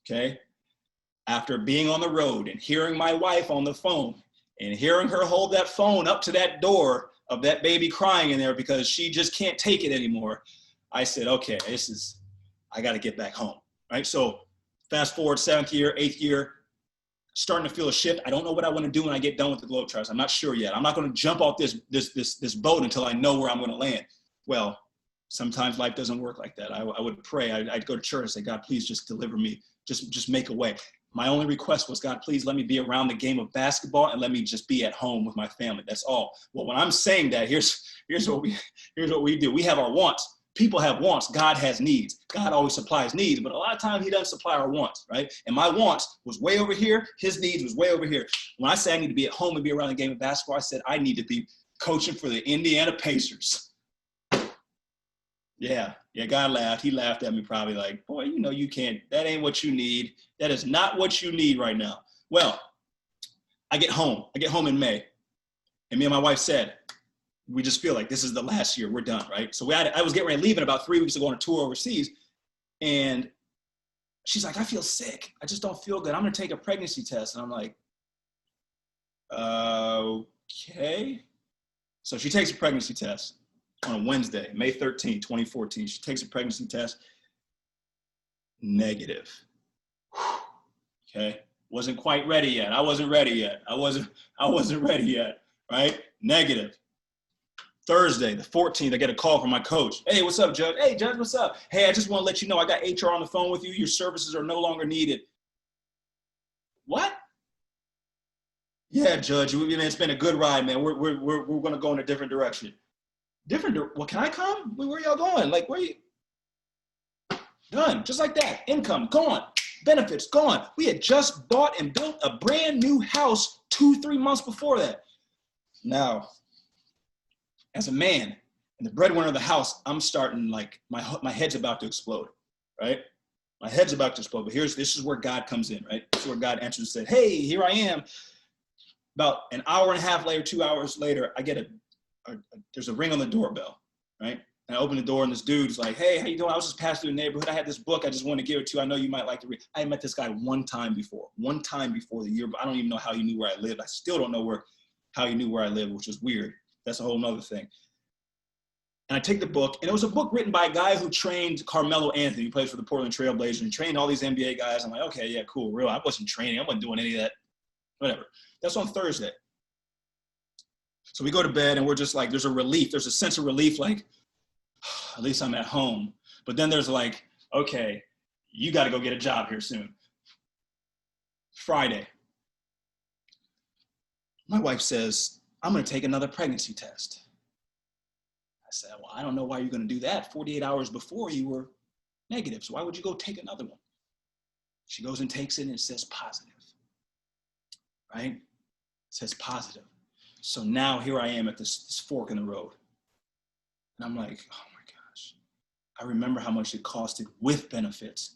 Okay. after being on the road and hearing my wife on the phone and hearing her hold that phone up to that door of that baby crying in there because she just can't take it anymore, I said, okay, I got to get back home, right? So fast forward 7th year, 8th year, starting to feel a shift. I don't know what I want to do when I get done with the Globetrotters. I'm not sure yet. I'm not going to jump off this boat until I know where I'm going to land. Well, sometimes life doesn't work like that. I would pray. I'd go to church and say, God, please just deliver me. Just make a way. My only request was, God, please let me be around the game of basketball and let me just be at home with my family. That's all. Well, when I'm saying that, here's what we do. We have our wants. People have wants. God has needs. God always supplies needs, but a lot of times he doesn't supply our wants, right? And my wants was way over here. His needs was way over here. When I say I need to be at home and be around the game of basketball, I said I need to be coaching for the Indiana Pacers. Yeah, God laughed. He laughed at me probably like, boy, you know you can't, that ain't what you need. That is not what you need right now. Well, I get home in May. And me and my wife said, we just feel like this is the last year, we're done, right? So I was getting ready to leave in about 3 weeks to go on a tour overseas. And she's like, I feel sick. I just don't feel good. I'm gonna take a pregnancy test. And I'm like, okay. So she takes a pregnancy test on a Wednesday, May 13, 2014. She takes a pregnancy test, negative. Okay, wasn't quite ready yet. I wasn't ready yet. I wasn't ready yet, right? Negative. Thursday, the 14th, I get a call from my coach. Hey, what's up, Judge? Hey, Judge, what's up? Hey, I just want to let you know I got HR on the phone with you. Your services are no longer needed. What? Yeah, Judge, it's been a good ride, man. We're going to go in a different direction. Well, can I come? Where are y'all going? Like, where you? Done, just like that. Income, gone. Benefits, gone. We had just bought and built a brand new house 2-3 months before that. Now, as a man and the breadwinner of the house, I'm starting like, my head's about to explode, right? My head's about to explode, but this is where God comes in, right? This is where God answers and said, hey, here I am. About an hour and a half later, 2 hours later, I get there's a ring on the doorbell, right? And I open the door and this dude's like, hey, how you doing? I was just passing through the neighborhood. I had this book. I just wanted to give it to you. I know you might like to read. I met this guy one time before the year, but I don't even know how he knew where I lived. I still don't know how he knew where I lived, which is weird. That's a whole nother thing. And I take the book, and it was a book written by a guy who trained Carmelo Anthony, who plays for the Portland Trail Blazers, and trained all these NBA guys. I'm like, okay, yeah, cool, real. I wasn't training. I wasn't doing any of that. Whatever. That's on Thursday. So we go to bed, and we're just like, there's a sense of relief, like, at least I'm at home. But then there's like, okay, you got to go get a job here soon. Friday. My wife says, I'm going to take another pregnancy test. I said, well, I don't know why you're going to do that. 48 hours before you were negative. So why would you go take another one? She goes and takes it and it says positive, right? It says positive. So now here I am at this fork in the road. And I'm like, oh my gosh. I remember how much it costed with benefits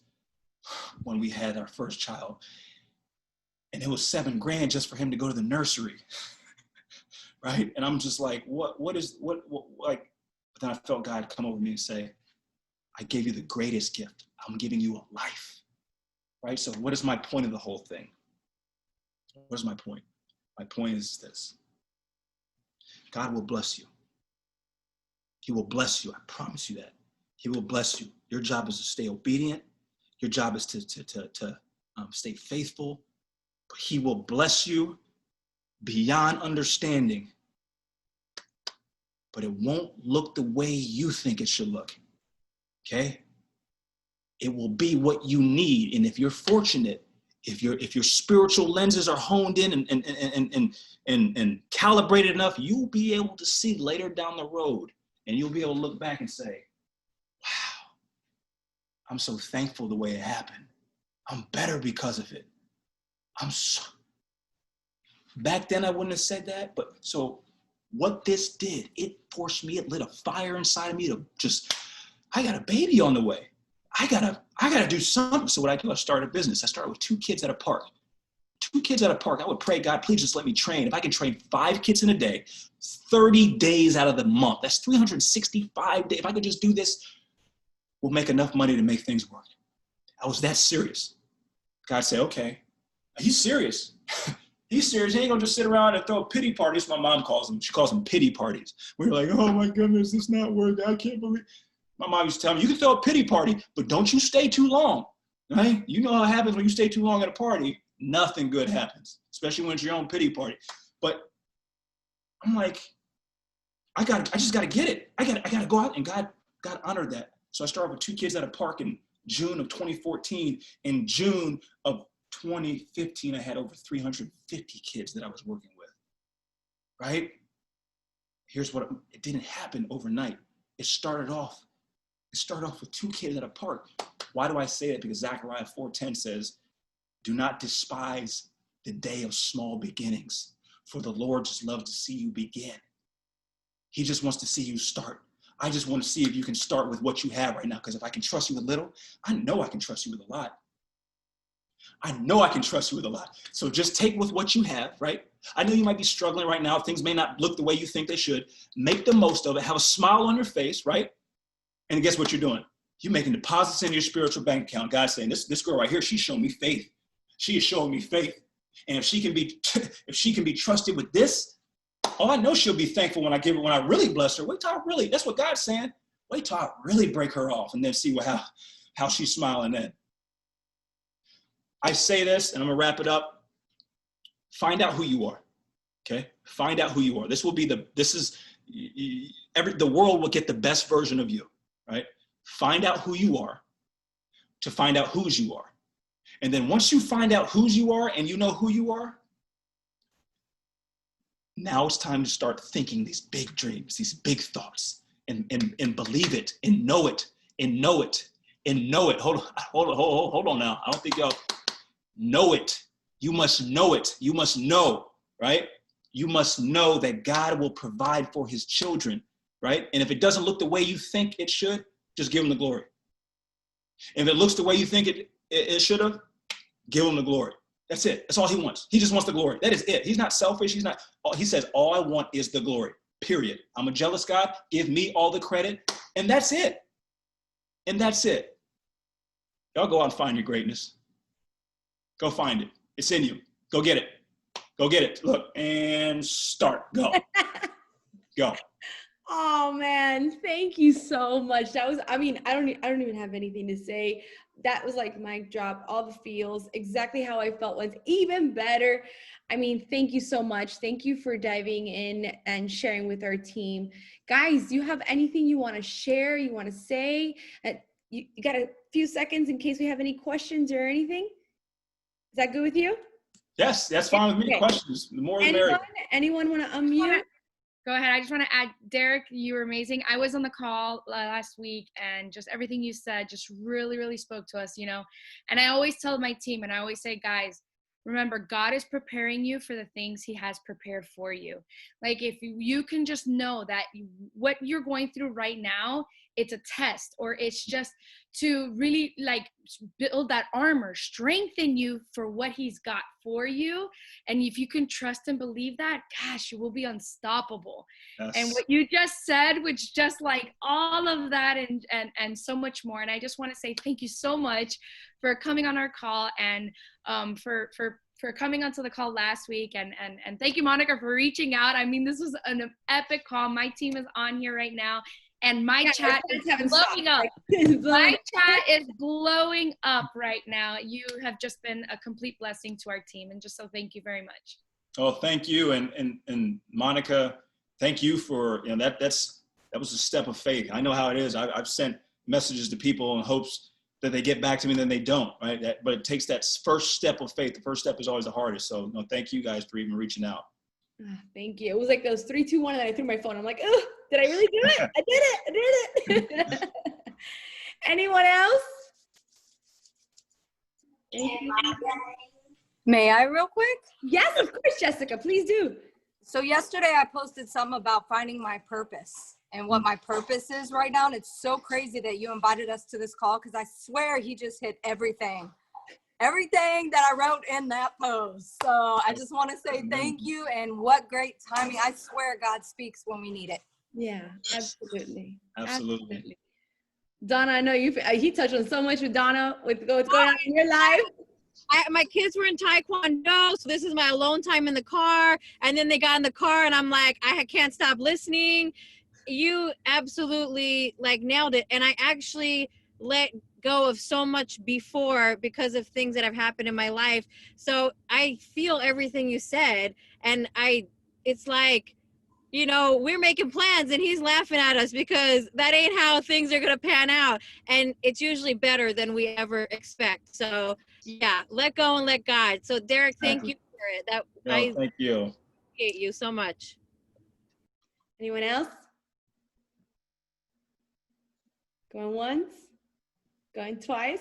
when we had our first child. And it was $7,000 just for him to go to the nursery. Right? And I'm just like, what, like, but then I felt God come over me and say, I gave you the greatest gift. I'm giving you a life. Right? So what is my point of the whole thing? What is my point? My point is this. God will bless you. He will bless you. I promise you that. He will bless you. Your job is to stay obedient. Your job is to stay faithful. But he will bless you beyond understanding. But it won't look the way you think it should look. Okay? It will be what you need. And if you're fortunate, if your spiritual lenses are honed in and calibrated enough, you'll be able to see later down the road, and you'll be able to look back and say, wow, I'm so thankful the way it happened. I'm better because of it. Back then I wouldn't have said that, but so what this did, it forced me, it lit a fire inside of me to just, I got a baby on the way. I gotta do something. So what I do, I started a business. I started with 2 kids at a park. 2 kids at a park. I would pray, God, please just let me train. If I can train 5 kids in a day, 30 days out of the month, that's 365 days. If I could just do this, we'll make enough money to make things work. I was that serious. God said, okay, He's serious. He's serious. He ain't gonna just sit around and throw a pity party. That's what my mom calls them. She calls them pity parties. We're like, oh my goodness, it's not working. I can't believe. My mom used to tell me, you can throw a pity party, but don't you stay too long, right? You know how it happens when you stay too long at a party. Nothing good happens, especially when it's your own pity party. But I'm like, I just gotta get it. I gotta go out, and God honored that. So I started with 2 kids at a park in June of 2014. In June of 2015, I had over 350 kids that I was working with, right? Here's what, it didn't happen overnight. It started off with 2 kids at a park. Why do I say that? Because Zechariah 4:10 says, do not despise the day of small beginnings, for the Lord just loves to see you begin. He just wants to see you start. I just want to see if you can start with what you have right now, because if I can trust you with little, I know I can trust you with a lot. I know I can trust you with a lot. So just take with what you have, right? I know you might be struggling right now. Things may not look the way you think they should. Make the most of it. Have a smile on your face, right? And guess what you're doing? You're making deposits in your spiritual bank account. God's saying, this girl right here, she's showing me faith. She is showing me faith. And if she can be trusted with this, oh, I know she'll be thankful when I really bless her. Wait till I really, that's what God's saying. Wait till I really break her off and then see how she's smiling then. I say this, and I'm gonna wrap it up. Find out who you are, okay? Find out who you are. The world will get the best version of you, right? Find out who you are to find out whose you are. And then once you find out whose you are and you know who you are, now it's time to start thinking these big dreams, these big thoughts, and believe it, and know it, and know it, and know it. Hold on now. I don't think y'all know it. You must know it. You must know, right? You must know that God will provide for his children, right? And if it doesn't look the way you think it should, just give him the glory. If it looks the way you think it should have, give him the glory. That's it. That's all he wants. He just wants the glory. That is it. He's not selfish. He says, all I want is the glory, period. I'm a jealous God. Give me all the credit. And that's it. And that's it. Y'all go out and find your greatness. Go find it. It's in you. Go get it. Go get it. Look, and start. Go. Go. Oh man, thank you so much. That was, I don't even have anything to say. That was like mic drop, all the feels, exactly how I felt was even better. Thank you so much. Thank you for diving in and sharing with our team. Guys, do you have anything you want to share, you want to say? You got a few seconds in case we have any questions or anything? Is that good with you? Yes, that's fine with me. Okay. Questions, the more the merrier. Anyone want to unmute? Go ahead. I just want to add, Derick, you were amazing. I was on the call last week, and just everything you said just really, really spoke to us, And I always tell my team, and I always say, guys, remember, God is preparing you for the things he has prepared for you. Like, if you can just know that what you're going through right now, it's a test, or it's just to really build that armor, strengthen you for what he's got for you. And if you can trust and believe that, gosh, you will be unstoppable. Yes. And what you just said, which just like all of that and so much more. And I just want to say thank you so much for coming on our call, and for coming onto the call last week. And thank you, Monica, for reaching out. This was an epic call. My team is on here right now. And my chat is blowing up. My chat is blowing up right now. You have just been a complete blessing to our team. And just so thank you very much. Oh, thank you. And Monica, thank you for, that was a step of faith. I know how it is. I've sent messages to people in hopes that they get back to me, and then they don't, right? But it takes that first step of faith. The first step is always the hardest. So thank you guys for even reaching out. Thank you. It was like those 3, 2, 1, and then I threw my phone. I'm like, oh, did I really do it? I did it. Anyone else? May I real quick? Yes, of course, Jessica, please do. So yesterday I posted something about finding my purpose and what my purpose is right now. And it's so crazy that you invited us to this call, because I swear he just hit everything that I wrote in that post. So I just want to say thank you, and what great timing. I swear God speaks when we need it. Yeah, absolutely. Absolutely. Donna, I know he touched on so much with Donna, with what's going on in your life. my kids were in Taekwondo, so this is my alone time in the car. And then they got in the car and I'm like, I can't stop listening. You absolutely like nailed it. And I actually let go of so much before because of things that have happened in my life. So I feel everything you said. And it's like, you know, we're making plans and he's laughing at us because that ain't how things are going to pan out. And it's usually better than we ever expect. So yeah, let go and let God. So Derick, thank you for it. I thank you. appreciate you so much. Anyone else? Going once? Going twice?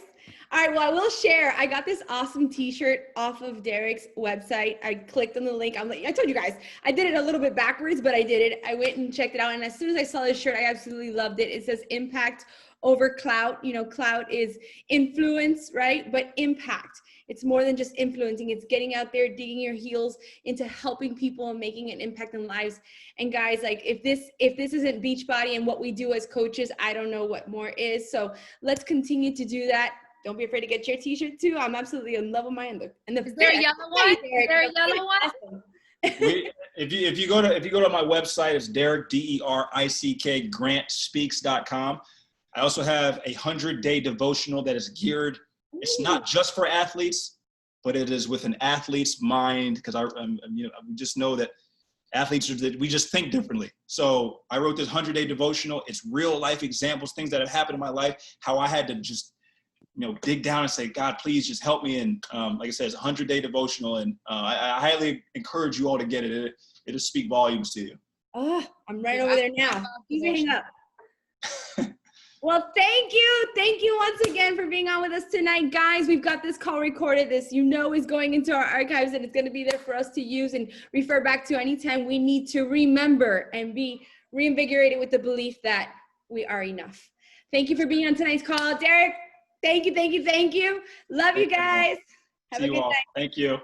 All right, well, I will share. I got this awesome t-shirt off of Derick's website. I clicked on the link. I told you guys, I did it a little bit backwards, but I did it. I went and checked it out. And as soon as I saw this shirt, I absolutely loved it. It says impact over clout. You know, clout is influence, right? But impact. It's more than just influencing. It's getting out there, digging your heels into helping people and making an impact in lives. And guys, like if this isn't Beachbody and what we do as coaches, I don't know what more is. So let's continue to do that. Don't be afraid to get your t-shirt too. I'm absolutely in love with my and the Is there a yellow one? Is there a yellow one? Awesome. If you go to my website, it's Derick, Derick, grantspeaks.com. I also have a 100-day devotional that is geared. It's not just for athletes, but it is with an athlete's mind, because we just know that athletes we just think differently. So I wrote this 100-day devotional. It's real life examples, things that have happened in my life, how I had to just dig down and say, God, please just help me. And like I said, it's a 100-day devotional, and I highly encourage you all to get it. It'll speak volumes to you. Oh, I'm right over there now. He's hanging up. Well, thank you. Thank you once again for being on with us tonight, guys. We've got this call recorded. This, is going into our archives, and it's going to be there for us to use and refer back to anytime we need to remember and be reinvigorated with the belief that we are enough. Thank you for being on tonight's call. Derick, thank you. Love you guys. Have a good night. Thank you.